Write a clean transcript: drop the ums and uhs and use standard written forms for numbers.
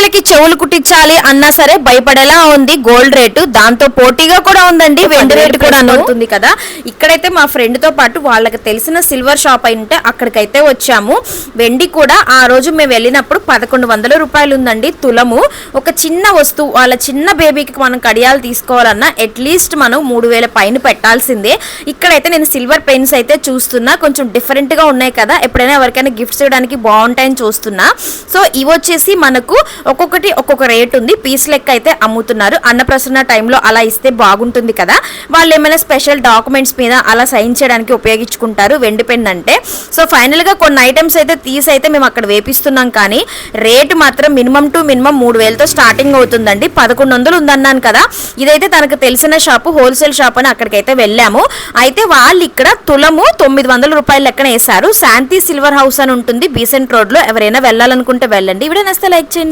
పిల్లలకి చెవులు కుట్టించాలి అన్నా సరే భయపడేలా ఉంది గోల్డ్ రేటు. దాంతో పోటీగా కూడా ఉందండి వెండి రేటు కూడా ఉంటుంది కదా. ఇక్కడైతే మా ఫ్రెండ్ తో పాటు వాళ్ళకి తెలిసిన సిల్వర్ షాప్ అయితే అక్కడికైతే వచ్చాము. వెండి కూడా ఆ రోజు మేము వెళ్ళినప్పుడు 1100 రూపాయలు ఉందండి తులము. ఒక చిన్న వస్తువు వాళ్ళ చిన్న బేబీకి మనం కడియాలు తీసుకోవాలన్నా అట్లీస్ట్ మనం 3000 పైన పెట్టాల్సిందే. ఇక్కడైతే నేను సిల్వర్ పెన్స్ అయితే చూస్తున్నా, కొంచెం డిఫరెంట్ గా ఉన్నాయి కదా, ఎప్పుడైనా ఎవరికైనా గిఫ్ట్స్ ఇవ్వడానికి బాగుంటాయని చూస్తున్నా. సో ఇవి వచ్చేసి మనకు ఒక్కొక్కటి ఒక్కొక్క రేట్ ఉంది, పీస్ లెక్క అయితే అమ్ముతున్నారు. అన్నప్రసన్న టైంలో అలా ఇస్తే బాగుంటుంది కదా, వాళ్ళు ఏమైనా స్పెషల్ డాక్యుమెంట్స్ మీద అలా సైన్ చేయడానికి ఉపయోగించుకుంటారు వెండి పెన్ అంటే. సో ఫైనల్ గా కొన్ని ఐటమ్స్ అయితే తీసి మేము అక్కడ వేపిస్తున్నాం, కానీ రేటు మాత్రం మినిమం టు మినిమం 3000తో స్టార్టింగ్ అవుతుందండి. 1100 ఉందన్నాను కదా, ఇదైతే తనకు తెలిసిన షాపు, హోల్సేల్ షాప్ అని అక్కడికైతే వెళ్ళాము. అయితే వాళ్ళు ఇక్కడ తులము 900 రూపాయలు లెక్కన వేశారు. శాంతి సిల్వర్ హౌస్ అని ఉంటుంది బీసెంట్ రోడ్ లో, ఎవరైనా వెళ్ళాలనుకుంటే వెళ్ళండి. వీడియో నచ్చితే లైక్ చేయండి.